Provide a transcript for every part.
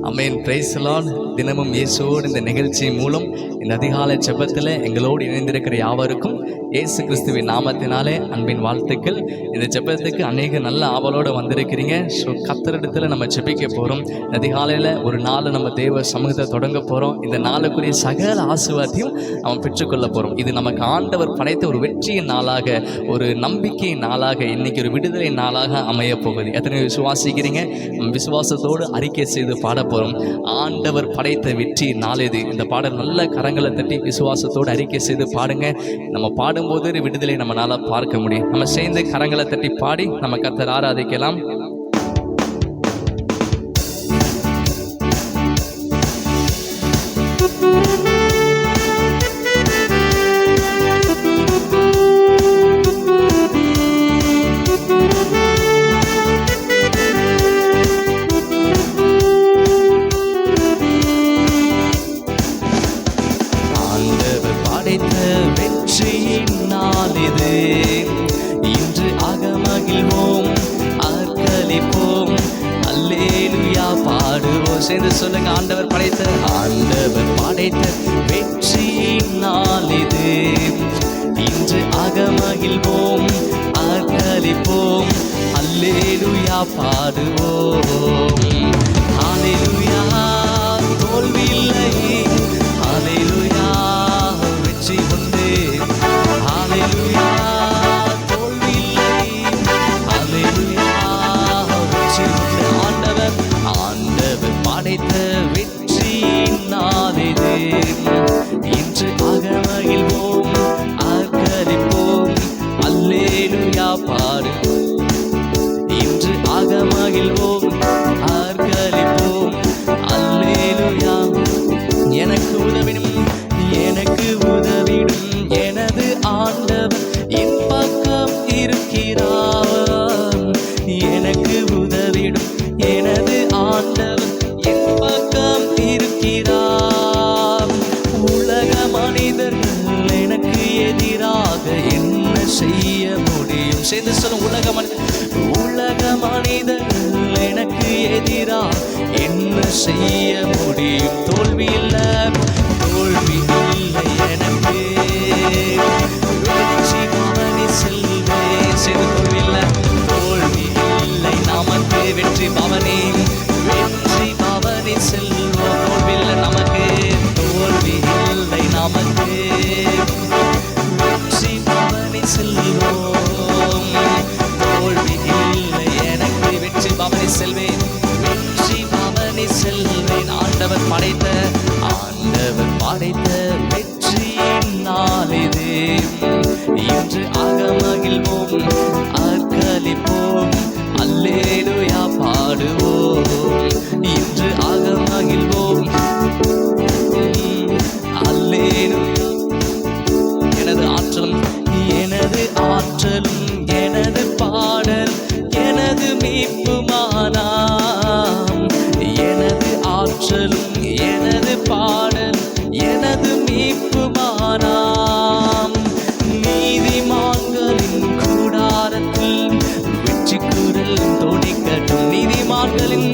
Amen. Praise the Lord. தினமும் இயேசுவோடு இந்த நிகழ்ச்சி மூலம் இந்த அதிகாலை ஜெபத்தில் எங்களோடு இணைந்திருக்கிற யாவருக்கும் இயேசு கிறிஸ்துவின் நாமத்தினாலே அன்பின் வாழ்த்துக்கள். இந்த ஜெபத்துக்கு அநேக நல்ல ஆவலோடு வந்திருக்கிறீங்க. ஸோ கர்த்தரிடத்தில் நம்ம ஜெபிக்க போகிறோம். அதிகாலையில் ஒரு நாள் நம்ம தேவ சமூகத்தை தொடங்க போகிறோம். இந்த நாளுக்குரிய சகல ஆசீர்வாதத்தையும் நம்ம பெற்றுக்கொள்ள போகிறோம். இது நமக்கு ஆண்டவர் படைத்த ஒரு வெற்றியின் நாளாக, ஒரு நம்பிக்கையின் நாளாக, இன்னைக்கு ஒரு விடுதலை நாளாக அமைய போகுது. எத்தனை விசுவாசிக்கிறீங்க? விசுவாசத்தோடு அறிக்கை செய்து பாட போகிறோம். ஆண்டவர் படைத்த வெற்றி நாள் இது. இந்த பாடல் நல்ல கரங்களை தட்டி விசுவாசத்தோடு அறிக்கை செய்து பாடுங்க. நம்ம பாடும்போது விடுதலை நம்மளால பார்க்க முடியும். நம்ம சேர்ந்து கரங்களை தட்டி பாடி நம்ம கர்த்தரை ஆராதிக்கலாம். இன்று அகமகிழ்வோம், அர்ப்பணிப்போம், அல்லேலூயா பாடுவோம். சேர்ந்து சொல்லுங்க. ஆண்டவர் படைத்த வெற்றியின் நாள் இது. இன்று அகமகிழ்வோம், அர்ப்பணிப்போம், அல்லேலூயா பாடுவோம். ஹல்லேலூயா, தோல்வி இல்லை. ஹல்லேலூயா, வெற்றி உண்டு. ஹல்லேலூயா, தோல்வி இல்லை. ஹல்லேலூயா, வெற்றி உண்டு. ஆண்டவர் படைத்த வெற்றியின் நாள் இது. இன்று அகமகிழ்வோம், அர்ப்பணிப்போம், அல்லேலூயா பாடுவோம். இன்று அகமகிழ்வோம், அர்ப்பணிப்போம், அல்லேலூயா. எனக்கு உதவிடும் எனது ஆண்டவர் என் பக்கம் இருக்கிறார். எனக்கு உதவிடும் எனது ஆண்டவர் என் பக்கம் இருக்கிறார். உலக மனிதர்கள் எனக்கு எதிராக என்ன செய்ய முடியும்? சேர்ந்து சொல்லும். உலக மனிதர்கள் எனக்கு எதிராக என்ன செய்ய முடியும்? தோல்வி இல்லை, தோல்வி இல்லை எனக்கு. வெற்றி பவனி செல்வேன். செய்து தோல்வி இல்லை, தோல்வி இல்லை நமக்கு. வெற்றி பவனி செல்வோம். தோல்வி இல்லை நமக்கு, தோல்வி இல்லை நமக்கு. வெற்றி பவனி செல்வோம், தோல்வி இல்லை எனக்கு. வெற்றி பவனி செல்வேன், வெற்றி பவனி செல்வேன். ஆண்டவர் படைத்த வெற்றியின் நாள் இது. இன்று அகமகிழ்வோம், அர்ப்பணிப்போம், அல்லேலூயா பாடுவோம். இன்று அகமகிழ்வோம், அல்லேலூயா. எனது ஆற்றலும் எனது பாடல் எனது மீட்புமானாம். எனது ஆற்றலும் எனது பாடல் எனது மீட்புமானாம். நீதிமான்களின் கூடாரத்தில் வெற்றி குரல் தொனிக்கட்டும். நீதிமான்களின்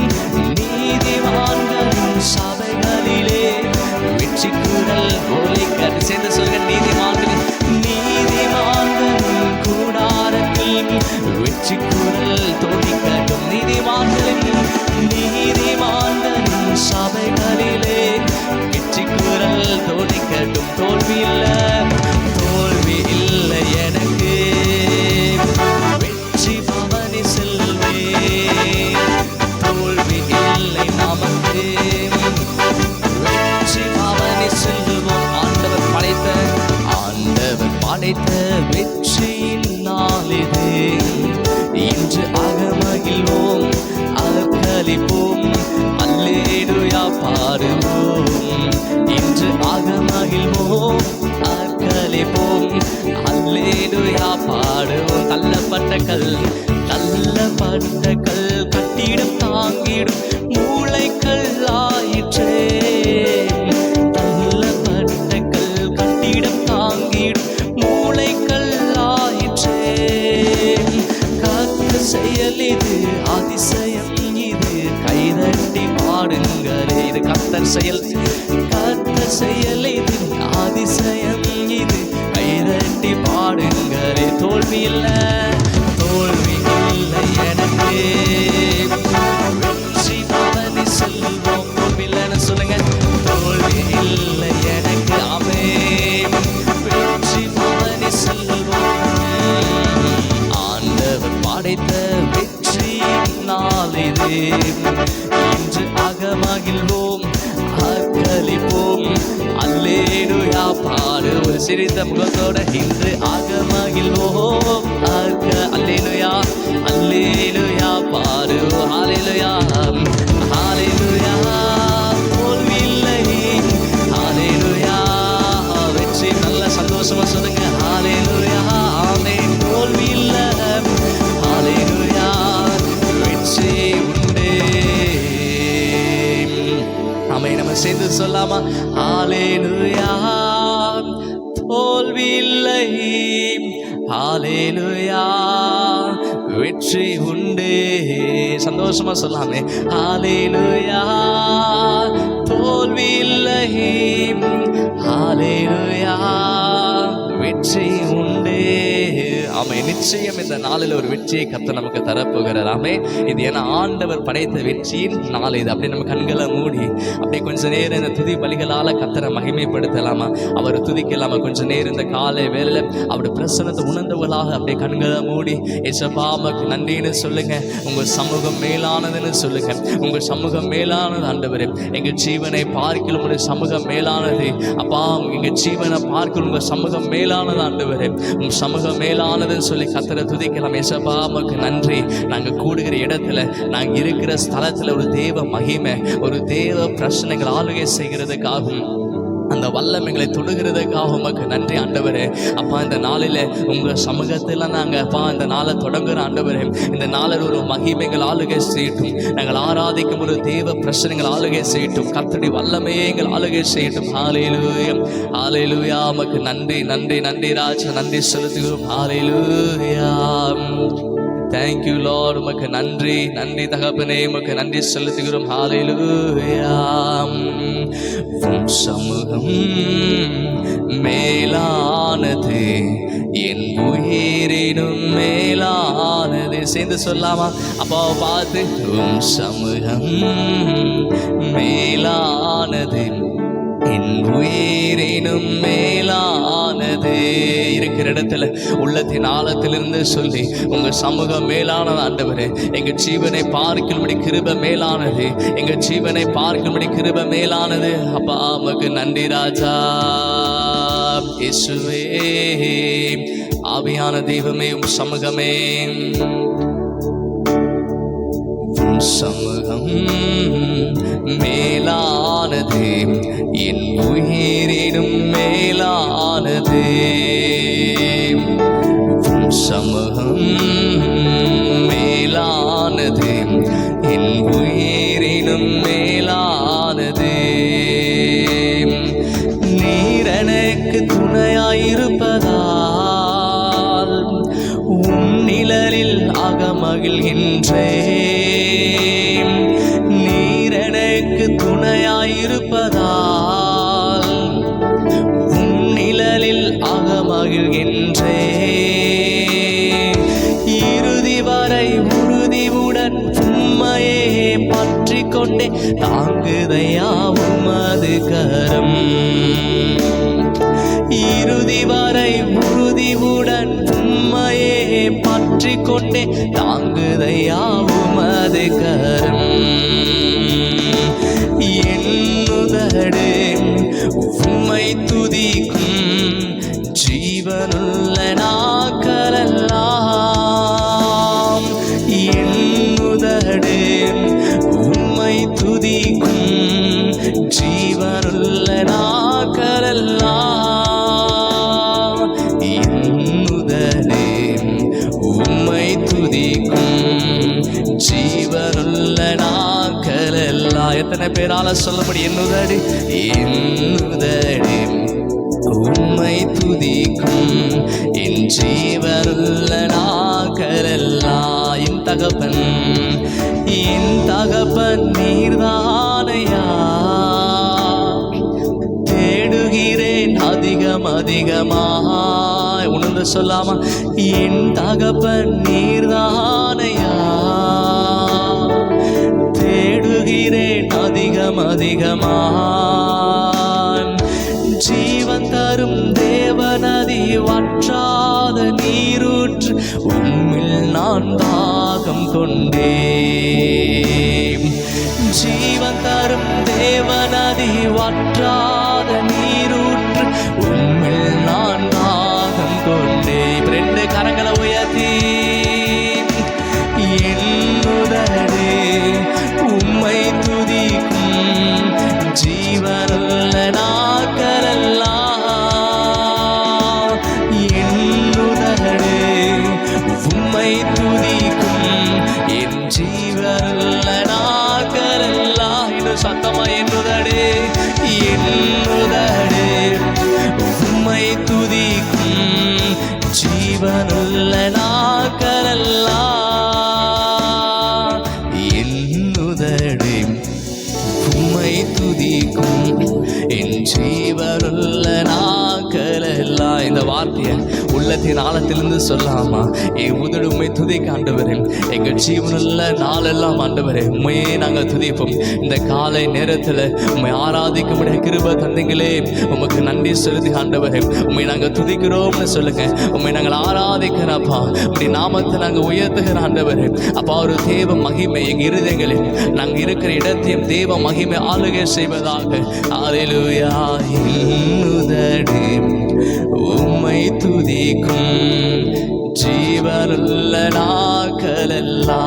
சபைகளிலே வெற்றி குரல் ஒலிக்கட்டும். சேர்ந்து சொல்லுங்க. நீதிமான்களின் கூடாரத்தில் வெற்றி குரல் தொனிக்கட்டும். நீதிமான்களின் சபைகளிலே வெற்றி குரல் தொனிக்கட்டும். தோல்வி இல்லை, தோல்வி இல்லை எனக்கு. வெற்றி பவனி செல்வேன், தோல்வி இல்லை நமக்கு. வெற்றி பவனி செல்வோம். ஆண்டவர் படைத்த வெற்றியின் நாள் இது. இன்று அகமகிழ்வோம், அர்ப்பணிப்போம், அல்லேலூயா பாடுவோம். இன்று அகமகிழ்வோம், அர்ப்பணிப்போம், அல்லேலூயா பாடுவோம். தள்ளப்பட்ட கல் கட்டிடம் தாங்கிடும் மூளைக்கல் ஆயிற்றே. தள்ளப்பட்ட கல் கட்டிடம் தாங்கிடும் மூளைக்கல் ஆயிற்றே. செயல் இது, அதிசயம் இது, கைதட்டி பாடுங்கள். செயல், கர்த்தர் செயல் இது அதிசயம் இது, கைதட்டி பாடுங்களே. தோல்வி இல்லை, தோல்வி இல்லை எனக்கு, வெற்றி பவனி செல்வோம். தோல்வி இல்லைன்னு சொல்லுங்க. தோல்வி இல்லை எனக்கு, ஆமென், வெற்றி பவனி செல்வோம். ஆண்டவர் படைத்த வெற்றி நாள் இது, இன்று அகமகிழ்வோம் ஆர்ப்பரிப்போம். அல்லேலூயா பாடு ஒரு சிரித்த முகத்தோட, இன்று அகமகிழ்வோம் அல்லேலூயா, அல்லேலூயா பாடு, ஹல்லேலூயா, ஹல்லேலூயா. தோல்வி இல்லை, ஹல்லேலூயா, வெற்றி. நல்ல சந்தோஷமா சொல்லுங்க, ஹல்லேலூயா, ஆமென். தோல்வி இல்லை, ஹல்லேலூயா, வெற்றி உண்டு. ஆமென். நம்ம சேர்ந்து சொல்லாமா? ஹல்லேலூயா, தோல்வி இல்லை, ஹல்லேலூயா, வெற்றி உண்டு. சந்தோஷமா சொல்லாமே, ஹல்லேலூயா, தோல்வி இல்லை, ஹல்லேலூயா, வெற்றி உண்டு. ஆமென். நிச்சயம் இந்த நாளில் ஒரு வெற்றியை கர்த்தர் நமக்கு தரப்போகிறார். ஆமென். இது ஏன்னா ஆண்டவர் படைத்த வெற்றியின் நாள் இது. அப்படியே நம்ம கண்களை மூடி அப்படியே கொஞ்ச நேரம் இந்த துதி பலிகளால் கர்த்தரை மகிமைப்படுத்தலாமா? அவர் துதிக்கலாமா? கொஞ்ச நேரம் இந்த காலை வேளையில் அவருடைய பிரசன்னத்தை உணர்ந்தவர்களாக அப்படியே கண்களை மூடி ஏசப்பா உமக்கு நன்றின்னு சொல்லுங்க. உங்கள் சமூகம் மேலானதுன்னு சொல்லுங்க. உங்கள் சமூகம் மேலானது ஆண்டவரே. எங்கள் ஜீவனை பார்க்கலும் உங்களுடைய சமூகம் மேலானது அப்பா. எங்கள் ஜீவனை பார்க்கலும் உங்கள் சமூகம் மேலானது ஆண்டவரே. உங்கள் சமூகம் மேலானதுன்னு சொல்லி கர்த்தரை துதிக்கலாம். ஏசப்பா உமக்கு நன்றி. நாங்கள் கூடுகிற இடத்துல, நாங்கள் இருக்கிற ஸ்தலத்தில் ஒரு தேவ மகிமை, ஒரு தேவ பிரச்சனைகள் ஆளுகை செய்கிறதுக்காகவும் அந்த வல்லமைகளை தொடுகிறதுக்காக உமக்கு நன்றி ஆண்டவரே. அப்பா இந்த நாளில் உங்கள் சமூகத்தில் நாங்கள் அப்பா இந்த நாளை தொடங்குற ஆண்டவரே. இந்த நாளில் ஒரு மகிமைகள் ஆளுகை செய்யட்டும். நாங்கள் ஆராதிக்கும் ஒரு தேவ பிரச்சனைகள் ஆளுகை செய்யட்டும். கர்த்தருடைய வல்லமையை எங்கள் ஆளுகை செய்யட்டும். ஹல்லேலூயா, ஹல்லேலூயா. உமக்கு நன்றி, நன்றி, நன்றி ராஜா. நன்றி செலுத்துகிறோம். ஹல்லேலூயா. Thank you Lord. உமக்கு நன்றி, நன்றி தகப்பனே. உமக்கு நன்றி செலுத்துகிறோம். ஹல்லேலூயா. உம் சமூகம் மேலானது, என் உயிரினும் மேலானது. சேர்ந்து சொல்லாமா? அப்பாவை பார்த்து, உம் சமூகம் மேலானது, என் உயிரினும் மேலானது. இருக்கிற இடத்துல உள்ளத்தின் ஆழத்திலிருந்து சொல்லி, உங்க சமூகம் மேலானது ஆண்டவரே. எங்க ஜீவனை பார்க்கும்படி கிருபை மேலானது. எங்க ஜீவனை பார்க்கும்படி கிருபை மேலானது. அப்பா உமக்கு நன்றி ராஜா. இயேசுவே, ஆவியான தெய்வமே, உம் சமூகமே, சமூகம் மேலானது, என் உயிரினும் மேலானது. சமூகம் மேலானது, என் உயிரினும் மேலானது. நீர் எனக்கு துணையாயிருப்பதால் உம் நிழலில் அகமகிழ்கின்றேன். நீர் எனக்கு துணையாயிருப்பதால் உம் நிழலில் அகமகிழ்கின்றேன். இறுதி வரை உறுதிவுடன் உம்மையே பற்றி கொண்டே தாங்குதையா உமது கரம். இறுதி வரை உறுதிவுடன் உம்மையே பற்றி கொண்டே தாங்குதையா உமது கரம். என்னுதடு உம்மை துதிக்கும், ஜீவனுள்ள நாட்களெல்லாம். என்னுதடு உம்மை துதிக்கும், ஜீவனுள்ள நாட்களெல்லாம். என்னுதடு உம்மை துதிக்கும், ஜீவனுள்ள நாட்களெல்லாம். எத்தனை பேரால சொல்ல முடியும்? என்னுதடு, என்னுதடு உம்மை துதிக்கும், என் ஜீவனுள்ள நாட்களெல்லாம். என் தகப்பன், என் தகப்பன் நீர்தானையா. அதிகமாய் உணர்ந்து சொல்லாமா, என் தகப்பன் நீர்தானையா, தேடுகிறேன் அதிகமாய். ஜீவன் தரும் தேவநதி, வற்றாத நீரூற்று, உம்மில் நான் தாகம் கொண்டேன். ஜீவன் தரும் தேவநதி, வற்றாத நீரூற்று, உம்மில் நான் தாகம் கொண்டேன். 2 கரங்களை உயர்த்தி என்னுடனே உம்மை துதிக்கும் ஜீவனுள்ள நாட்களெல்லாம், என்னுடனே உம்மை துதிக்கும் என் ஜீவனுள்ள நாட்களெல்லாம். இன்னும் சத்தமா, என்னுடனே உம்மை துதிக்கும் ஜீவனுள்ள நாட்களெல்லாம், என்னுடனே உம்மை துதிக்கும் என் ஜீவனுள்ள நாட்களெல்லாம். இந்த வார்த்தையை உள்ளத்தின் ஆழத்திலிருந்து சொல்லாமா, என் உதடு உம்மை துதிக்க ஆண்டவரே, எங்கள் ஜீவனுள்ள நாளெல்லாம் ஆண்டவரே உண்மையே நாங்கள் துதிப்போம். இந்த காலை நேரத்தில் உண்மை ஆராதிக்க முடிய கிருபை தந்தீங்களே, உமக்கு நன்றி செலுத்தி ஆண்டவரே உண்மை நாங்கள் துதிக்கிறோம்னு சொல்லுங்க. உண்மை நாங்கள் ஆராதிக்கிறப்பா, உடைய நாமத்தை நாங்கள் உயர்த்துகிற ஆண்டவரே. அப்பா, ஒரு தேவ மகிமை எங்கள் இருதயங்களில் நாங்கள் இருக்கிற இடத்தையும் தேவ மகிமை ஆளுகை செய்வதாக. அல்லேலூயா. என்னுதடு உம்மை துதிக்கும் ஜீவனுள்ள நாட்களெல்லாம்.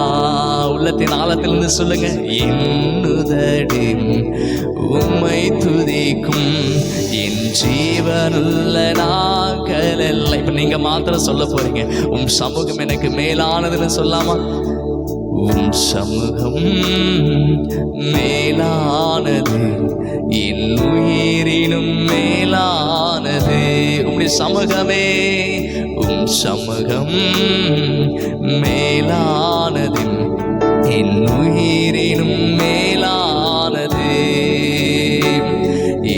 உள்ளத்தின் ஆழத்திலிருந்து சொல்லுங்க, என்னுதடு உம்மை துதிக்கும் என் ஜீவனுள்ள நாட்களெல்லாம். இப்ப நீங்க மாத்திரம் சொல்ல போறீங்க, உம் சமூகம் எனக்கு மேலானதுன்னு சொல்லாமா? உம் சமூகம் மேலானது, என் உயிரினும் மேலானது. உம்முடைய சமூகமே, உம் சமூகம் மேலானது, என் உயிரினும் மேலானது,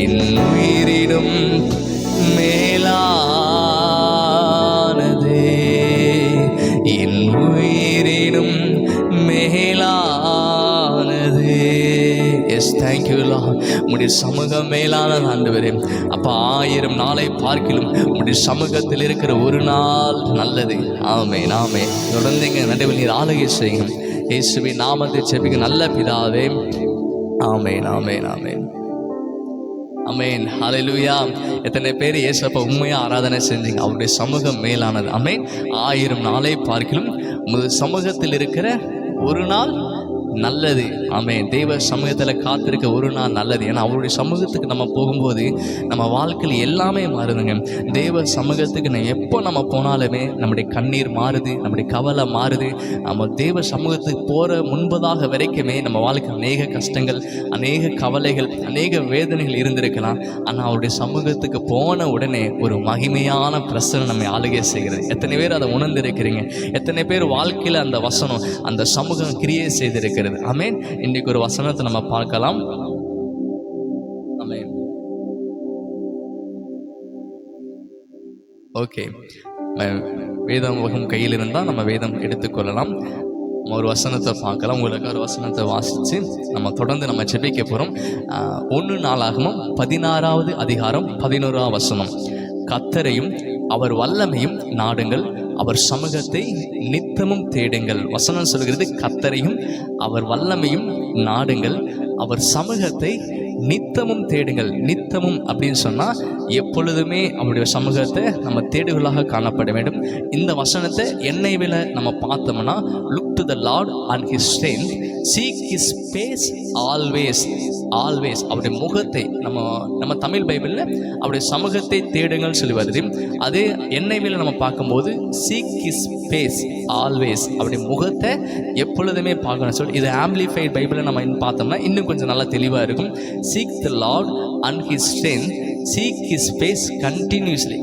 என் உயிரினும் மேலானது, என் உயிரினும் மேலானது. Yes, thank you lord. உம்முடைய சமூகம் மேலானது ஆண்டவரே. அப்போ 1000 நாளை பார்க்கிலும் உம்முடைய சமூகத்தில் இருக்கிற ஒரு நாள் நல்லது. ஆமென், ஆமென். தொடர்ந்து எங்கள் நடுவில் நீர் ஆளுகை செய்யும். இயேசுவின் நாமத்தை ஜெபிக்க நல்ல பிதாவே. ஆமென், ஆமென், ஆமென், ஆமென். ஹல்லேலூயா. எத்தனை பேர் இயேசுப்பா உண்மையாக ஆராதனை செஞ்சீங்க? அவருடைய சமூகம் மேலானது. ஆமென். 1000 நாளை பார்க்கிலும் உமது சமூகத்தில் இருக்கிற ஒரு நாள் நல்லது. ஆமென். தேவ சமூகத்தில் காத்திருக்க ஒரு நாள் நல்லது. ஏன்னா அவருடைய சமூகத்துக்கு நம்ம போகும்போது நம்ம வாழ்க்கையில் எல்லாமே மாறுதுங்க. தேவ சமூகத்துக்கு எப்போ நம்ம போனாலுமே நம்முடைய கண்ணீர் மாறுது, நம்முடைய கவலை மாறுது. நம்ம தேவ சமூகத்துக்கு போகிற முன்பதாக வரைக்குமே நம்ம வாழ்க்கை அநேக கஷ்டங்கள், அநேக கவலைகள், அநேக வேதனைகள் இருந்திருக்கலாம். ஆனால் அவருடைய சமூகத்துக்கு போன உடனே ஒரு மகிமையான பிரசனை நம்ம ஆளுகை செய்கிறது. எத்தனை பேர் அதை உணர்ந்திருக்கிறீங்க? எத்தனை பேர் வாழ்க்கையில் அந்த வசனம், அந்த சமூகம் கிரியை செய்திருக்கிறது? ஆமென். இன்னைக்கு ஒரு வசனத்தை நம்ம பார்க்கலாம். ஆமென். ஓகே, வேதம் வகம் கையில் இருந்தால் நம்ம வேதம் எடுத்துக்கொள்ளலாம். நம்ம ஒரு வசனத்தை பார்க்கலாம். உங்களுக்கு ஒரு வசனத்தை வாசித்து நம்ம தொடர்ந்து நம்ம ஜெபிக்க போகிறோம். 1 நாளாகமம் 16வது அதிகாரம் 11வது வசனம். கர்த்தரையும் அவர் வல்லமையும் நாடுங்கள், அவர் சமூகத்தை நித்தமும் தேடுங்கள். வசனம் சொல்கிறது, கர்த்தரையும் அவர் வல்லமையும் நாடுங்கள், அவர் சமூகத்தை நித்தமும் தேடுங்கள். நித்தமும் அப்படின்னு சொன்னால் எப்பொழுதுமே அவருடைய சமூகத்தை நம்ம தேடுகளாக காணப்பட வேண்டும். இந்த வசனத்தை NIVல நம்ம பார்த்தோம்னா, look to the lord and his strength, seek his face always. Always அவருடைய முகத்தை, நம்ம தமிழ் பைபிளில் அவருடைய சமூகத்தை தேடுங்கள் சொல்லி வருது. அதே NIVல நம்ம பார்க்கும்போது சீக் ஹிஸ் ஃபேஸ் ஆல்வேஸ், அவருடைய முகத்தை எப்பொழுதுமே பார்க்கணும் சொல்லி. இது ஆம்பிளிஃபைட் பைபிளில் நம்ம பார்த்தோம்னா இன்னும் கொஞ்சம் நல்லா தெளிவாக இருக்கும். Seek the Lord and his strength, seek his face continuously.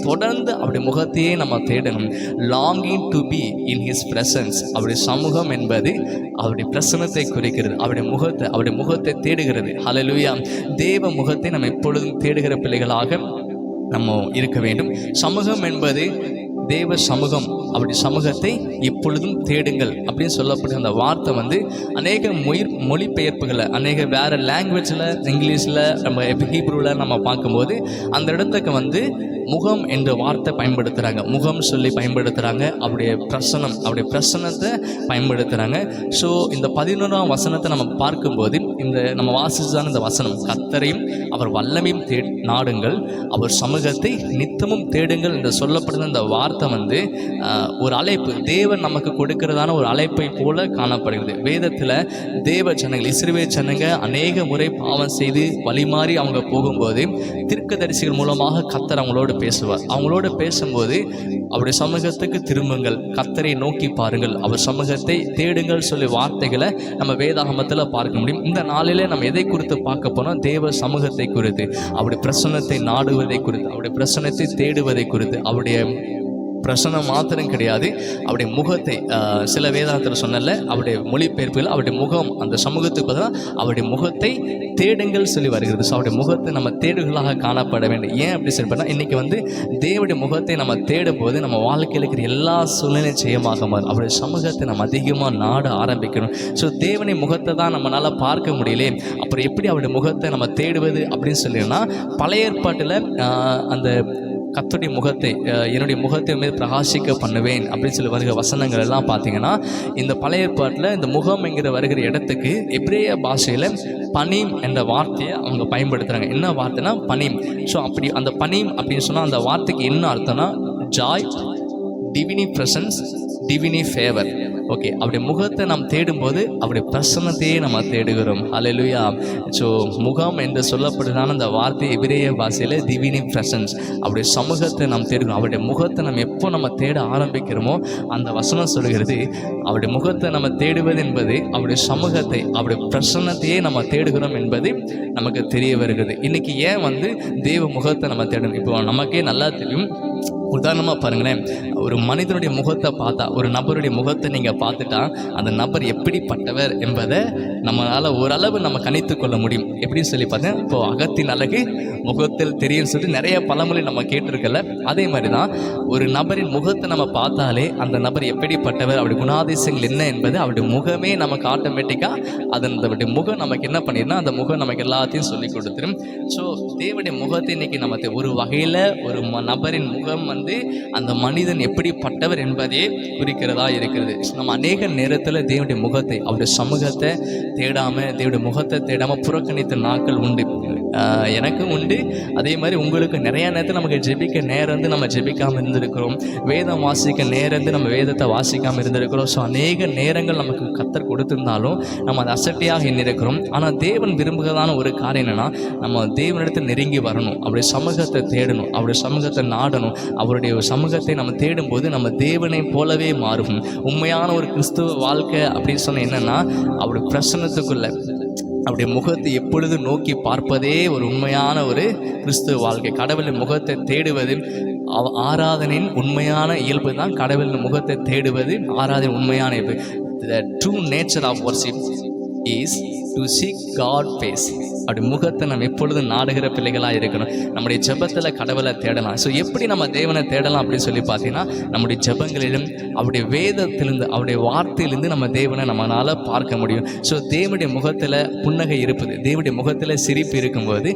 தொடர்ந்து அவருடைய முகத்தையே நம்ம தேடணும். longing to be in his presence. அவருடைய சமூகம் என்பது அவருடைய பிரசன்னத்தை குறிக்கிறது. அவருடைய முகத்தை தேடுகிறது. ஹல்லேலூயா. தேவ முகத்தை நம்ம எப்பொழுதும் தேடுகிற பிள்ளைகளாக நம்ம இருக்க வேண்டும். சமூகம் என்பது தேவ சமூகம். அப்படி சமூகத்தை எப்பொழுதும் தேடுங்கள் அப்படின்னு சொல்லப்பட்ட அந்த வார்த்தை அநேக மொழிபெயர்ப்புகளை அநேக வேறு லாங்குவேஜில், இங்கிலீஷில், நம்ம ஹீப்ரூவில் நம்ம பார்க்கும்போது அந்த இடத்துக்கு முகம் என்ற வார்த்தை பயன்படுத்துகிறாங்க. முகம் சொல்லி பயன்படுத்துகிறாங்க. அப்படியே பிரசனத்தை பயன்படுத்துகிறாங்க. ஸோ இந்த 11ஆம் வசனத்தை நம்ம பார்க்கும்போது நம்ம வாசிச்சுதான் இந்த வசனம், கர்த்தரையும் அவர் வல்லமையும் நாடுங்கள், அவர் சமூகத்தை நித்தமும் தேடுங்கள் என்று சொல்லப்படுற இந்த வார்த்தை ஒரு அழைப்பு, தேவன் நமக்கு கொடுக்கிறதான ஒரு அழைப்பை போல காணப்படுகிறது. வேதத்தில் தேவ ஜனங்கள், இஸ்ரவேல் ஜனங்க அநேக முறை பாவம் செய்து வழிமாறி அவங்க போகும்போது தீர்க்கதரிசிகள் மூலமாக கர்த்தர் அவங்களோடு பேசுவார். அவங்களோட பேசும்போது அவருடைய சமூகத்துக்கு திரும்புங்கள், கர்த்தரை நோக்கி பாருங்கள், அவர் சமூகத்தை தேடுங்கள் சொல்லி வார்த்தைகளை நம்ம வேதாகமத்தில் பார்க்க முடியும். இந்த நாளிலே நம்ம எதை குறித்து பார்க்க போனோம்? தேவ சமூகத்தை குறித்து, அவருடைய பிரசன்னத்தை நாடுவதை குறித்து, அவருடைய பிரசன்னத்தை தேடுவதை குறித்து. அவருடைய பிரசன்னம் மாத்திரம் கிடையாது, அவருடைய முகத்தை, சில வேதாந்தத்தில் சொன்னல, அவருடைய மொழிபெயர்ப்பில் அவருடைய முகம், அந்த சமூகத்துக்கு பதிலாக அவருடைய முகத்தை தேடுங்கள் சொல்லி வருகிறது. ஸோ அவருடைய முகத்தை நம்ம தேடுகளாக காணப்பட வேண்டும். ஏன் அப்படி சொல்லி பண்ணால், இன்றைக்கி தேவனுடைய முகத்தை நம்ம தேடும் போது நம்ம வாழ்க்கையில் இருக்கிற எல்லா சூழ்நிலையும் செய்யமாக மாறும். அவருடைய சமூகத்தை நம்ம அதிகமாக நாட ஆரம்பிக்கணும். ஸோ தேவனுடைய முகத்தை தான் நம்மளால் பார்க்க முடியலே, அப்புறம் எப்படி அவருடைய முகத்தை நம்ம தேடுவது அப்படின்னு சொல்லினா, பழைய ஏற்பாட்டில் அந்த கர்த்தருடைய முகத்தை, என்னுடைய முகத்தை மீது பிரகாசிக்க பண்ணுவேன் அப்படின்னு சொல்லி வருகிற வசனங்கள் எல்லாம் பார்த்தீங்கன்னா, இந்த பழைய ஏற்பாட்டில் இந்த முகம் என்கிற வருகிற இடத்துக்கு எபிரேய பாஷையில் பனீம் என்ற வார்த்தையை அவங்க பயன்படுத்துகிறாங்க. என்ன வார்த்தைனா பனீம். ஸோ அப்படி அந்த பனீம் அப்படின்னு சொன்னால் அந்த வார்த்தைக்கு என்ன அர்த்தம்னா, ஜாய், டிவினி ப்ரெசன்ஸ், டிவினி ஃபேவர். ஓகே, அவருடைய முகத்தை நாம் தேடும்போது அவருடைய பிரசன்னத்தையே நம்ம தேடுகிறோம். அல்லேலூயா. ஸோ முகம் என்று சொல்லப்படுதான அந்த வார்த்தை எபிரேய பாஷையில் டிவினி பிரசன்ஸ், அவருடைய சமூகத்தை நாம் தேடுகிறோம். அவருடைய முகத்தை நம்ம எப்போ நம்ம தேட ஆரம்பிக்கிறோமோ அந்த வசனம் சொல்கிறது, அவருடைய முகத்தை நம்ம தேடுவது என்பது அவருடைய சமூகத்தை, அவருடைய பிரசன்னத்தையே நம்ம தேடுகிறோம் என்பது நமக்கு தெரிய வருகிறது. இன்றைக்கி ஏன் தேவ முகத்தை நம்ம தேடணும்? இப்போ நமக்கே நல்லா தெரியும். உதாரணமாக பாருங்களேன், ஒரு மனிதனுடைய முகத்தை பார்த்தா, ஒரு நபருடைய முகத்தை நீங்கள் பார்த்துட்டா அந்த நபர் எப்படிப்பட்டவர் என்பதை நம்மளால் ஓரளவு நம்ம கணித்து கொள்ள முடியும். எப்படின்னு சொல்லி பார்த்தேன், இப்போது அகத்தின் அழகு முகத்தில் தெரியும் சொல்லிட்டு நிறைய பழமொழி நம்ம கேட்டிருக்கல. அதே மாதிரி தான் ஒரு நபரின் முகத்தை நம்ம பார்த்தாலே அந்த நபர் எப்படிப்பட்டவர், அவருடைய குணாதிசயங்கள் என்ன என்பது அவருடைய முகமே நமக்கு ஆட்டோமேட்டிக்காக அதனுடைய முகம் நமக்கு என்ன பண்ணிடுனா, அந்த முகம் நமக்கு எல்லாத்தையும் சொல்லி கொடுத்துரும். ஸோ தேவனுடைய முகத்தை இன்றைக்கி நம்ம ஒரு வகையில் ஒரு நபரின் முகம் அந்த மனிதன் எப்படிப்பட்டவர் என்பதே குறிக்கிறதா இருக்கிறது. நம்ம அநேக நேரத்தில் தேவனுடைய முகத்தை, அவருடைய சமூகத்தை தேடாமல், தேவனுடைய முகத்தை தேடாமல் புறக்கணித்த நாட்கள் உண்டு. எனக்கும் உண்டு. அதே மாதிரி உங்களுக்கு நிறையா நேரத்தில் நமக்கு ஜெபிக்க நேரம் நம்ம ஜெபிக்காமல் இருந்திருக்கிறோம். வேதம் வாசிக்க நேரம் நம்ம வேதத்தை வாசிக்காமல் இருந்திருக்கிறோம். ஸோ அநேக நேரங்கள் நமக்கு கர்த்தர் கொடுத்திருந்தாலும் நம்ம அதை அசட்டையாக எண்ணிருக்கிறோம். ஆனால் தேவன் விரும்புகிறதான ஒரு காரியம் என்னென்னா, நம்ம தேவனிடத்தில் நெருங்கி வரணும், அவருடைய சமூகத்தை தேடணும், அவருடைய சமூகத்தை நாடணும். அவருடைய சமூகத்தை நம்ம தேடும்போது நம்ம தேவனை போலவே மாறும். உண்மையான ஒரு கிறிஸ்துவ வாழ்க்கை அப்படின்னு சொன்னால் என்னென்னா, அவருடைய பிரசன்னத்துக்குள்ளே அவருடைய முகத்தை எப்பொழுது நோக்கி பார்ப்பதே ஒரு உண்மையான ஒரு கிறிஸ்துவ வாழ்க்கை. கடவுளின் முகத்தை தேடுவது ஆராதனையின் உண்மையான இயல்பு தான். கடவுளின் முகத்தை தேடுவது ஆராதனை உண்மையான இயல்பு. The true nature of worship is to seek God face. அப்படி முகத்தை நம்ம எப்பொழுதும் நாடுகிற பிள்ளைகளாக இருக்கணும். நம்முடைய ஜெபத்தில் கடவுளை தேடலாம். ஸோ எப்படி நம்ம தேவனை தேடலாம் அப்படின்னு சொல்லி பார்த்தீங்கன்னா, நம்முடைய ஜெபங்களிலும் அவருடைய வேதத்திலிருந்து, அவருடைய வார்த்தையிலிருந்து நம்ம தேவனை நம்மளால் பார்க்க முடியும். ஸோ தேவனுடைய முகத்தில் புன்னகை இருப்பது, தேவனுடைய முகத்தில் சிரிப்பு இருக்கும்போது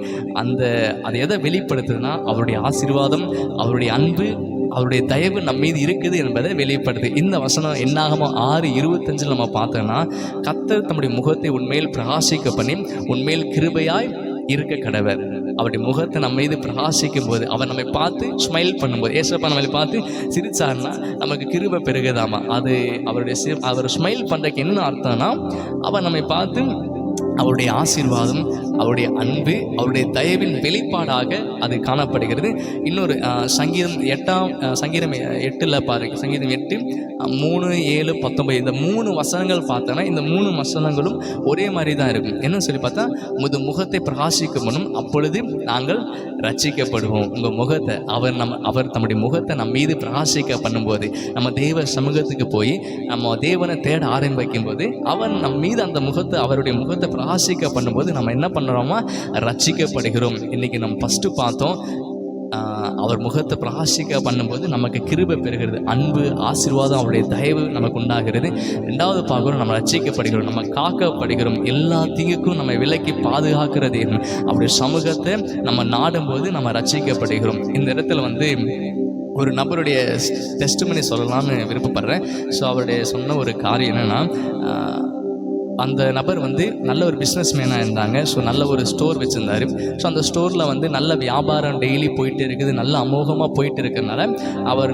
அது எதை வெளிப்படுத்துதுன்னா, அவருடைய ஆசீர்வாதம், அவருடைய அன்பு, அவருடைய தயவு நம்ம மீது இருக்குது என்பதை வெளிப்படுது. இந்த வசனம் என்னாகமோ 6:25 நம்ம பார்த்தோம்னா, கர்த்தர் தம்முடைய முகத்தை உண்மையில் பிரகாசிக்க பண்ணி உண்மையில் கிருபையாய் இருக்க கடவர். அவருடைய முகத்தை நம்ம மீது பிரகாசிக்கும் போது, அவர் நம்மை பார்த்து ஸ்மைல் பண்ணும்போது, ஏசப்பா நம்மளை பார்த்து சிரிச்சாருன்னா நமக்கு கிருபை பெருகுதாமா. அது அவர் ஸ்மைல் பண்ணுறதுக்கு என்ன அர்த்தம்னா, அவர் நம்மை பார்த்து அவருடைய ஆசீர்வாதம், அவருடைய அன்பு, அவருடைய தயவின் வெளிப்பாடாக அது காணப்படுகிறது. இன்னொரு சங்கீதம் 8 பாருங்க, சங்கீதம் 8 3, 7, 19 இந்த 3 வசனங்கள் பார்த்தோன்னா, இந்த 3 வசனங்களும் ஒரே மாதிரி தான் இருக்கும். என்னன்னு சொல்லி பார்த்தா, உமது முகத்தை பிரகாசிக்க பண்ணும், அப்பொழுது நாங்கள் ரட்சிக்கப்படுவோம். உங்கள் முகத்தை அவர் தம்முடைய முகத்தை நம்ம மீது பிரகாசிக்க பண்ணும்போது, நம்ம தேவ சமூகத்துக்கு போய் நம்ம தேவனை தேட ஆரம்பிக்கும் போது, அவர் நம்ம மீது அந்த முகத்தை, அவருடைய முகத்தை பிரகாசிக்க பண்ணும்போது நம்ம என்ன பண்ணுறோமா, ரட்சிக்கப்படுகிறோம். இன்றைக்கி நம்ம ஃபஸ்ட்டு பார்த்தோம், அவர் முகத்தை பிரகாசிக்க பண்ணும்போது நமக்கு கிருபை பெறுகிறது, அன்பு ஆசீர்வாதம் அவருடைய தயவு நமக்கு உண்டாகிறது. ரெண்டாவது பார்க்குறோம், நம்ம ரட்சிக்கப்படுகிறோம், நம்ம காக்கப்படுகிறோம், எல்லா தீங்குக்கும் நம்ம விலக்கி பாதுகாக்கிறது அவருடைய சமூகத்தை நம்ம நாடும்போது நம்ம ரட்சிக்கப்படுகிறோம். இந்த இடத்துல ஒரு நபருடைய டெஸ்டிமனி சொல்லலாம்னு விருப்பப்படுறேன். ஸோ அவருடைய சொன்ன ஒரு காரியம் என்னென்னா, அந்த நபர் நல்ல ஒரு பிஸ்னஸ் மேனாக இருந்தாங்க. ஸோ நல்ல ஒரு ஸ்டோர் வச்சுருந்தார். ஸோ அந்த ஸ்டோரில் நல்ல வியாபாரம் டெய்லி போயிட்டு இருக்குது, நல்ல அமோகமாக போயிட்டு இருக்கிறதுனால அவர்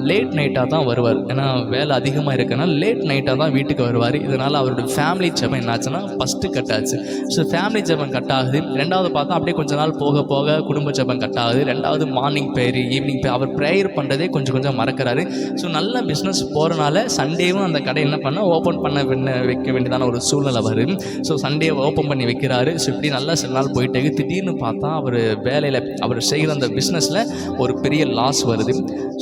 லேட் நைட்டாக தான் வருவார். ஏன்னா வேலை அதிகமாக இருக்கிறனால லேட் நைட்டாக தான் வீட்டுக்கு வருவார். இதனால் அவருடைய ஃபேமிலி ஜெபம் என்னாச்சுன்னா ஃபஸ்ட்டு கட் ஆச்சு. ஸோ ஃபேமிலி ஜெபம் கட் ஆகுது. ரெண்டாவது பார்த்தா அப்படியே கொஞ்ச நாள் போக போக குடும்ப ஜெபம் கட் ஆகுது. ரெண்டாவது மார்னிங் ப்ரேயர், ஈவினிங் ப்ரேயர், அவர் ப்ரேயர் பண்ணுறதே கொஞ்சம் கொஞ்சம் மறக்கிறாரு. ஸோ நல்ல பிஸ்னஸ் போகிறனால சண்டேவும் அந்த கடை என்ன பண்ணால் ஓப்பன் பண்ண வைக்க வேண்டியதான ஒரு சூழ்நிலை வரும். ஸோ சண்டே ஓப்பன் பண்ணி வைக்கிறாரு. ஸோ இப்படி நல்லா சில நாள் போயிட்டு திடீர்னு பார்த்தா அவர் வேலையில் அவர் செய்கிற அந்த பிஸ்னஸில் ஒரு பெரிய லாஸ் வருது.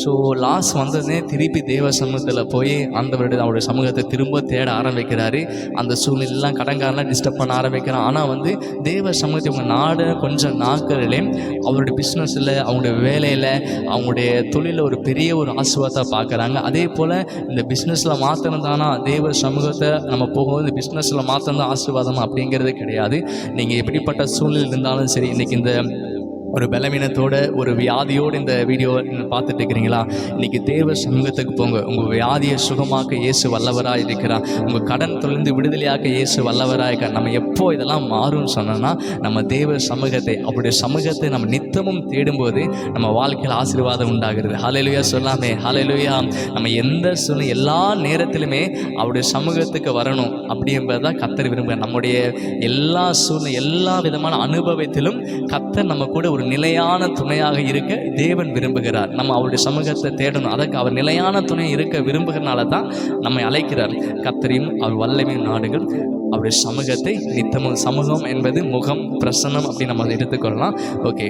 ஸோ லாஸ் வந்ததுனே திருப்பி தேவ சமூகத்தில் போய் அவருடைய சமூகத்தை திரும்ப தேட ஆரம்பிக்கிறாரு. அந்த சூழ்நிலாம் கடன்காரெலாம் டிஸ்டர்ப் பண்ண ஆரம்பிக்கிறான். ஆனால் தேவ சமூகத்தை இவங்க நாடு கொஞ்சம் நாட்களிலே அவருடைய பிஸ்னஸில், அவங்களுடைய வேலையில், அவங்களுடைய தொழிலில் ஒரு பெரிய ஒரு ஆசீர்வாதத்தை பார்க்குறாங்க. அதே போல் இந்த பிஸ்னஸில் மாத்திரம் தானா தேவ சமூகத்தை நம்ம போகும்போது பிஸ்னஸில் மாத்திரம் ஆசீர்வாதம் அப்படிங்கிறது கிடையாது. நீங்கள் எப்படிப்பட்ட சூழ்நிலை இருந்தாலும் சரி, இன்றைக்கி இந்த ஒரு பலவீனத்தோடு ஒரு வியாதியோடு இந்த வீடியோ பார்த்துட்டு இருக்கிறீங்களா, இன்றைக்கி தேவ சமூகத்துக்கு போங்க. உங்கள் வியாதியை சுகமாக்க இயேசு வல்லவராக இருக்கிறார். உங்கள் கடன் தொழிந்து விடுதலையாக்க இயேசு வல்லவராக இருக்கிறார். நம்ம எப்போ இதெல்லாம் மாறும்னு சொன்னோன்னா, நம்ம தேவ சமூகத்தை, அவருடைய சமூகத்தை நம்ம நித்தமும் தேடும்போது நம்ம வாழ்க்கையில் ஆசீர்வாதம் உண்டாகிறது. ஹல்லேலூயா சொல்லாமே, ஹல்லேலூயா. நம்ம எந்த சூழ்நிலை எல்லா நேரத்திலுமே அவருடைய சமூகத்துக்கு வரணும் அப்படி என்பதுதான் கர்த்தர் விரும்புகிறார். நம்முடைய எல்லா சூழ்நிலை, எல்லா விதமான அனுபவத்திலும் கர்த்தர் நம்ம கூட ஒரு நிலையான துணையாக இருக்க தேவன் விரும்புகிறார். நம்ம அவருடைய சமூகத்தை தேடணும். அதற்கு அவர் நிலையான துணை இருக்க விரும்புகிறனால தான் நம்மை அழைக்கிறார். கர்த்தரையும் அவர் வல்லமையும் நாடுகள், அவருடைய சமூகத்தை நித்தமும். சமூகம் என்பது முகம், பிரசன்னம் அப்படி நம்ம எடுத்துக்கொள்ளலாம். ஓகே,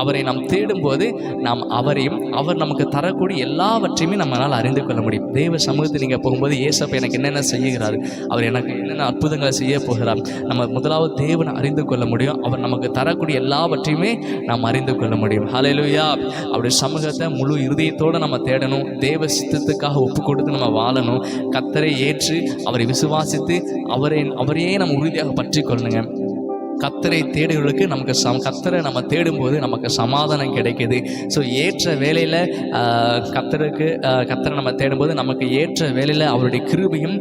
அவரை நாம் தேடும்போது நாம் அவரையும் அவர் நமக்கு தரக்கூடிய எல்லாவற்றையுமே நம்மளால் அறிந்து கொள்ள முடியும். தேவ சமூகத்தில் நீங்கள் போகும்போது ஏசப்பா எனக்கு என்னென்ன செய்கிறார், அவர் எனக்கு என்னென்ன அற்புதங்களை செய்ய போகிறார், நம்ம முதலாவது தேவனை அறிந்து கொள்ள முடியும். அவர் நமக்கு தரக்கூடிய எல்லாவற்றையுமே நாம் அறிந்து கொள்ள முடியும். ஹல்லேலூயா. அவருடைய சமூகத்தை முழு இருதயத்தோடு நம்ம தேடணும். தேவ சித்தத்துக்காக ஒப்பு கொடுத்து நம்ம வாழணும். கர்த்தரை ஏற்று அவரை விசுவாசித்து அவரையே நம்ம உறுதியாக பற்றி கொள்ளணுங்க. கர்த்தரை தேடுகளுக்கு நமக்கு கர்த்தரை நம்ம தேடும்போது நமக்கு சமாதானம் கிடைக்கிது. ஸோ ஏற்ற வேலையில் கர்த்தரை நம்ம தேடும்போது நமக்கு ஏற்ற வேலையில் அவருடைய கிருபையும்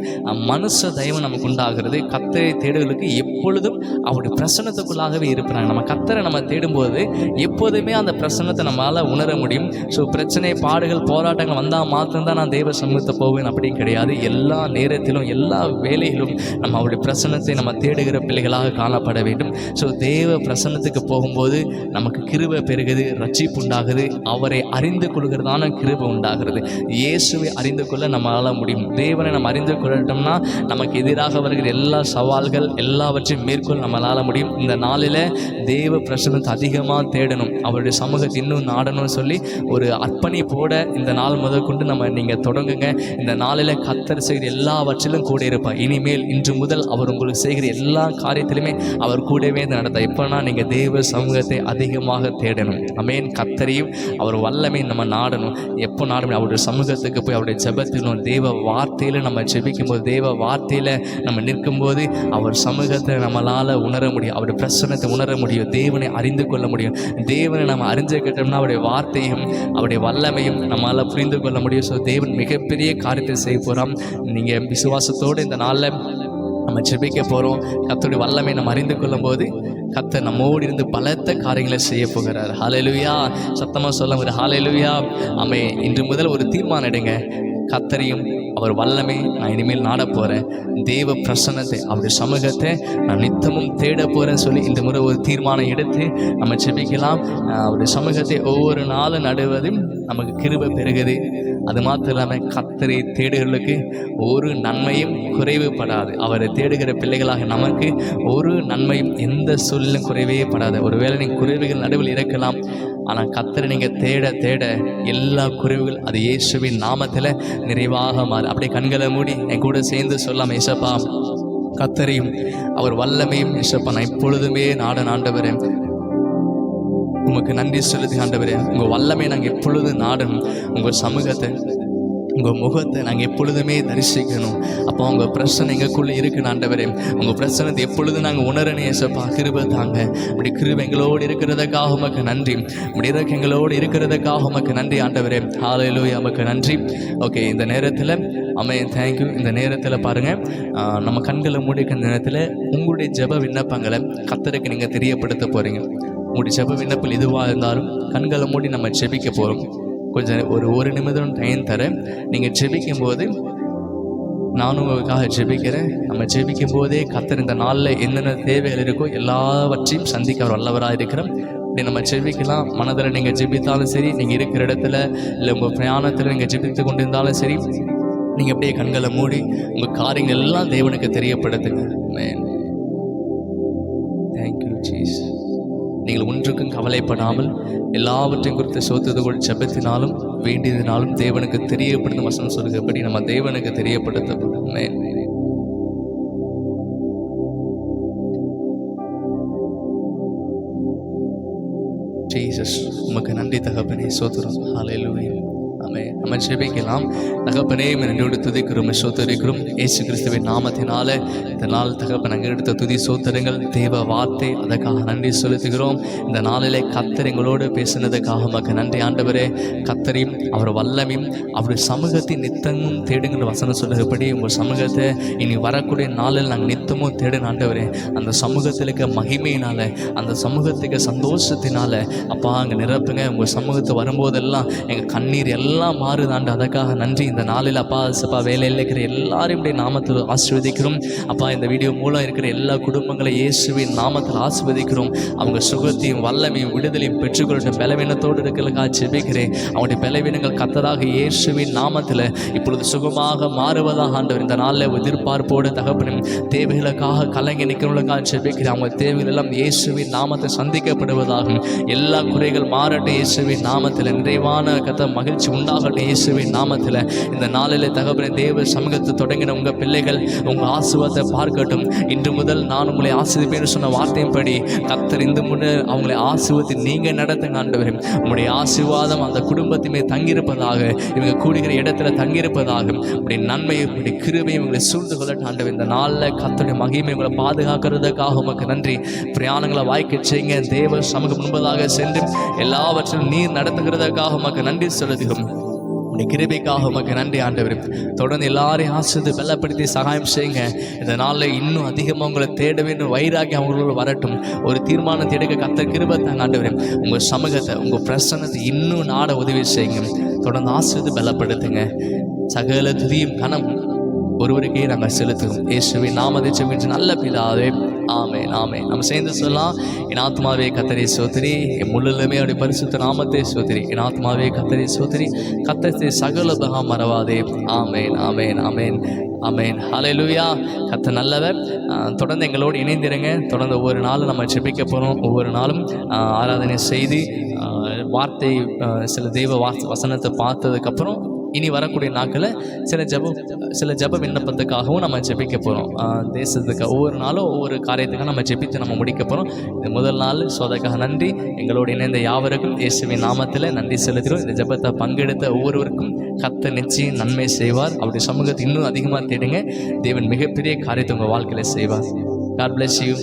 மனுஷ தயவும் நமக்கு உண்டாகிறது. கர்த்தரை தேடுகளுக்கு எப்பொழுதும் அவருடைய பிரசன்னத்துக்குள்ளாகவே இருப்பாங்க. நம்ம கர்த்தரை நம்ம தேடும்போது எப்போதுமே அந்த பிரசன்னத்தை நம்மளால் உணர முடியும். ஸோ பிரச்சனை, பாடுகள், போராட்டங்கள் வந்தால் மாத்திரம்தான் நான் தேவ சமூகத்தை போவேன் அப்படின்னு கிடையாது. எல்லா நேரத்திலும், எல்லா வேலையிலும் நம்ம அவருடைய பிரசன்னத்தை நம்ம தேடுகிற பிள்ளைகளாக காணப்பட வேண்டும். ஸோ தேவ பிரசன்னத்துக்கு போகும்போது நமக்கு கிருபை பெருகுது, ரட்சிப்பு உண்டாகுது, அவரை அறிந்து கொள்கிறதான கிருபை உண்டாகிறது. இயேசுவை அறிந்து கொள்ள நம்மளால் முடியும். தேவனை நம்ம அறிந்து கொள்ளட்டோம்னா நமக்கு எதிராக வருகிற எல்லா சவால்கள் எல்லாவற்றையும் மேற்கொள்ள நம்மளால் முடியும். இந்த நாளில் தேவ பிரசன்னத்தை அதிகமாக தேடணும், அவருடைய சமூகத்தை இன்னும் நாடணும்னு சொல்லி ஒரு அர்ப்பணிப்போட இந்த நாள் முதற்கொண்டு நீங்கள் தொடங்குங்க. இந்த நாளில் கர்த்தர் செய்கிற எல்லாவற்றிலும் கூட இருப்பார். இனிமேல் இன்று முதல் அவர் உங்களுக்கு செய்கிற எல்லா காரியத்திலுமே அவர் கூடவே நடத்த. எப்போனா நீங்கள் தேவ சமூகத்தை அதிகமாக தேடணும். ஆமென். கர்த்தரையும் அவர் வல்லமை நம்ம நாடணும். எப்போ நாடணும்? அவருடைய சமூகத்துக்கு போய் அவருடைய ஜெபத்திலும் தேவ வார்த்தையில் நம்ம ஜெபிக்கும் போது, தேவ வார்த்தையில் நம்ம நிற்கும்போது அவர் சமூகத்தை நம்மளால் உணர முடியும், அவருடைய பிரசன்னத்தை உணர முடியும், தேவனை அறிந்து கொள்ள முடியும். தேவனை நம்ம அறிஞ்சுக்கிட்டோம்னா அவருடைய வார்த்தையும் அவருடைய வல்லமையும் நம்மளால் புரிந்து கொள்ள முடியும். ஸோ தேவன் மிகப்பெரிய காரியத்தை செய்ய போகிறோம். நீங்கள் விசுவாசத்தோடு இந்த நாளில் நம்ம ஜெபிக்க போகிறோம். கர்த்தருடைய வல்லமை நம்ம அறிந்து கொள்ளும் போது கர்த்தர் நம்மோடு இருந்து பலத்த காரியங்களை செய்ய போகிறார். ஹல்லேலூயா. சத்தமாக சொல்ல ஒரு ஹல்லேலூயா. ஆமென். இன்று முதல் ஒரு தீர்மானம் எடுங்க. கர்த்தரையும் அவர் வல்லமை நான் இனிமேல் நாட போகிறேன். தேவ பிரசன்னத்தை, அவருடைய சமூகத்தை நான் நித்தமும் தேட போகிறேன்னு சொல்லி இந்த முறை ஒரு தீர்மானம் எடுத்து நம்ம ஜெபிக்கலாம். அவருடைய சமூகத்தை ஒவ்வொரு நாளும் நடுவதும் நமக்கு கிருபை பெருகுது. அது மாத்திரம் இல்லாமல் கர்த்தரை தேடுகளுக்கு ஒரு நன்மையும் குறைவுபடாது. அவரை தேடுகிற பிள்ளைகளாக நமக்கு ஒரு நன்மையும் எந்த சூழலும் குறைவே படாது. ஒருவேளை நீங்கள் குறைவுகள் நடுவில் இருக்கலாம், ஆனால் கர்த்தரை நீங்கள் தேட தேட எல்லா குறைவுகள் அது இயேசுவின் நாமத்தில் நிறைவாக மாறும். அப்படியே கண்களை மூடி என் கூட சேர்ந்து சொல்லாமல், இயேசப்பா கர்த்தரையும் அவர் வல்லமையும் இயேசப்பா நான் இப்பொழுதுமே நாட ஆண்டவரே உமக்கு நன்றி செலுத்தி ஆண்டவரே. உங்கள் வல்லமை நாங்கள் எப்பொழுது நாடணும், உங்கள் சமூகத்தை, உங்கள் முகத்தை நாங்கள் எப்பொழுதுமே தரிசிக்கணும். அப்போ உங்கள் பிரச்சனை எங்களுக்குள்ளே இருக்குன்னு ஆண்டவரே. உங்கள் பிரச்சனை எப்பொழுதும் நாங்கள் உணரணும் ஏசப்பா. கிருபை தாங்க. அப்படி கிருபை எங்களோடு இருக்கிறதுக்காக உமக்கு நன்றி. அப்படி எங்களோடு இருக்கிறதுக்காக உமக்கு நன்றி ஆண்டவரே. ஹல்லேலூயா, உமக்கு நன்றி. ஓகே, இந்த நேரத்தில் தேங்க்யூ. இந்த நேரத்தில் பாருங்கள், நம்ம கண்களை மூடிக்கிற நேரத்தில் உங்களுடைய ஜெப விண்ணப்பங்களை கர்த்தருக்கு நீங்கள் தெரியப்படுத்த போகிறீங்க. உங்களுடைய ஜெப விண்ணப்பம் எதுவாக இருந்தாலும் கண்களை மூடி நம்ம ஜெபிக்க போகிறோம். கொஞ்சம் ஒரு நிமிடம் டைம் தரேன். நீங்கள் ஜெபிக்கும் போது நானும் உங்களுக்காக ஜெபிக்கிறேன். நம்ம ஜெபிக்கும் போதே கர்த்தர் இந்த நாளில் என்னென்ன தேவைகள் இருக்கோ எல்லாவற்றையும் சந்திக்க அவர் வல்லவராக இருக்கிறோம். இப்படி நம்ம ஜெபிக்கலாம். மனதில் நீங்கள் ஜெபித்தாலும் சரி, நீங்கள் இருக்கிற இடத்துல இல்லை உங்கள் பிரயாணத்தில் நீங்கள் ஜெபித்து கொண்டு இருந்தாலும் சரி, நீங்கள் அப்படியே கண்களை மூடி உங்கள் காரியங்கள் எல்லாம் தேவனுக்கு தெரியப்படுத்துங்க. Thank you Jesus. நீங்கள் ஒன்றுக்கும் கவலைப்படாமல் எல்லாவற்றையும் குறித்து சோத்துதோடு ஜெபத்தினாலும் வேண்டியதினாலும் தேவனுக்கு தெரியப்படுத்தும் வசனம் சொல்லுகிறபடி நம்ம தேவனுக்கு தெரியப்படுத்தப்படும். ஜீசஸ், உமக்கு நன்றி தகப்பனே, சோத்திரம். ஹல்லேலூயா. ஆமென். நம்ம ஜெபிக்கலாம். தகப்பனே, நன்றியோடு துதிக்கிறோம், சோத்தரிக்கிறோம். இயேசு கிறிஸ்துவின் நாமத்தினால இந்த நாள் தகப்பன் நாங்கள் எடுத்த துதி சோத்திரங்கள் தேவ வார்த்தை, அதற்காக நன்றி செலுத்துகிறோம். இந்த நாளிலே கர்த்தர் எங்களோடு பேசினதுக்காக உமக்கு நன்றி ஆண்டவரே. கர்த்தரையும் அவர் வல்லமையும் அவருடைய சமூகத்தை நித்தமும் தேடுங்கிற வசனம் சொல்லுகிறபடி உங்கள் சமூகத்தை இனி வரக்கூடிய நாளில் நாங்கள் நித்தமும் தேடுன ஆண்டவரே. அந்த சமூகத்திலுக்கு மகிமையினால, அந்த சமூகத்துக்கு சந்தோஷத்தினால அப்பா அங்கே நிரப்புங்க. உங்கள் சமூகத்தை வரும்போதெல்லாம் எங்கள் கண்ணீர் எல்லாம் மாறுதாண்டு. அதற்காக நன்றி. இந்த நாளில் அப்பா சப்பா வேலையில் இருக்கிற எல்லாரையும் நாமத்தில் ஆசீர்வதிக்கிறோம். அப்பா இந்த வீடியோ மூலம் இருக்கிற எல்லா குடும்பங்களை இயேசுவின் நாமத்தில் ஆசீர்வதிக்கிறோம். அவங்க சுகத்தையும் வல்லமையும் விடுதலையும் பெற்றுக்கொள்ள பலவீனத்தோடு இருக்கிறதுக்காக ஜெபிக்கிறேன். அவங்களுடைய பலவீனங்கள் கர்த்தராக இயேசுவின் நாமத்தில் இப்பொழுது சுகமாக மாறுவதாக ஆண்டவர் இந்த நாளில் எதிர்பார்ப்போடு தகப்பனும் தேவைகளுக்காக கலங்கி நிற்கிறவங்களுக்காக ஜெபிக்கிறேன். அவங்க தேவைகள் எல்லாம் இயேசுவின் நாமத்தை சந்திக்கப்படுவதாகும். எல்லா குறைகள் மாறட்டும் இயேசுவின் நாமத்தில். நிறைவான கர்த்தர் மகிழ்ச்சி உண்டாகட்டும் இயேசுவின் நாமத்தில். இந்த நாளில் தகப்பனே தேவ சமூகத்தை தொடங்கின உங்கள் பிள்ளைகள் உங்கள் ஆசீர்வாதத்தை பார்க்கட்டும். இன்று முதல் நான் உங்களை ஆசீர்வதிப்பேன்னு சொன்ன வார்த்தையின்படி கர்த்தர் இந்த முதல் அவங்களை ஆசீர்வதி நீங்கள் நடத்துங்க ஆண்டவரே. உங்களுடைய ஆசீர்வாதம் அந்த குடும்பத்தையுமே தங்கியிருப்பதாக, இவங்க கூடுகிற இடத்துல தங்கியிருப்பதாக, உங்களுடைய நன்மையை உங்களுடைய கிருபையை உங்களை சூழ்ந்து கொள்ளட்டும் ஆண்டவர். இந்த நாளில் கர்த்தருடைய மகிமை உங்களை பாதுகாக்கிறதுக்காக உமக்கு நன்றி. பிரயாணங்களை வாய்க்க செய்யுங்க. தேவ சமூகம் முன்பதாக சென்று எல்லாவற்றிலும் நீர் நடத்துகிறதுக்காக உமக்கு நன்றி செலுத்துகிறோம். கிருபைக்காக உமக்கு நன்றி ஆண்டவர். தொடர்ந்து எல்லாரையும் ஆசிர்வதித்து பலப்படுத்தி சகாயம் செய்யுங்க. இந்த நாளில் இன்னும் அதிகமாக உங்களை தேட வேண்டும், வைராகி அவங்களோட வரட்டும். ஒரு தீர்மானத்தை எடுக்க கர்த்தர் கிருபை தாங்க ஆண்டவர். உங்கள் சமூகத்தை உங்கள் பிரசன்னத்தை இன்னும் நாட உதவி செய்யுங்க. தொடர்ந்து ஆசிர்வதித்து பலப்படுத்துங்க. சகல துதியும் கனம் ஒருவருக்கே நாங்கள் செலுத்துவோம். இயேசுவின் நாமத்தை ஜெபித்து நல்ல பிதாவே, ஆமென் ஆமென். நம்ம சேர்ந்து சொல்லலாம். என் ஆத்மாவே கர்த்தரை ஸ்தோத்திரி, என் முழுமே அவருடைய பரிசுத்த நாமத்தை ஸ்தோத்திரி. என் ஆத்மாவே கர்த்தரை ஸ்தோத்திரி, கர்த்தரை சகல பகம் மறவாதே. ஆமென் ஆமென் ஆமென் ஆமென். ஹல்லேலூயா. கர்த்தர் நல்லவர். தொடர்ந்து எங்களோடு இணைந்திருங்க. தொடர்ந்து ஒவ்வொரு நாளும் நம்ம ஜெபிக்க போகிறோம். ஒவ்வொரு நாளும் ஆராதனை செய்து வார்த்தை சில தெய்வ வசனத்தை பார்த்ததுக்கப்புறம் இனி வரக்கூடிய நாட்களில் சில ஜெப விண்ணப்பத்துக்காகவும் நம்ம ஜெபிக்க போகிறோம். தேசத்துக்கு ஒவ்வொரு நாளும் ஒவ்வொரு காரியத்துக்காக நம்ம ஜெபித்து நம்ம முடிக்க போகிறோம். இந்த முதல் நாள் சோதக்காக நன்றி. எங்களோடு இணைந்த யாவருக்கும் இயேசுவின் நாமத்தில் நன்றி செலுத்துகிறோம். இந்த ஜெபத்தை பங்கெடுத்த ஒவ்வொருவருக்கும் கர்த்தர் நிச்சயம் நன்மை செய்வார். அவருடைய சமூகத்தை இன்னும் அதிகமாக தேடுங்க. தேவன் மிகப்பெரிய காரியத்தை உங்கள் வாழ்க்கையில் செய்வார். God bless you.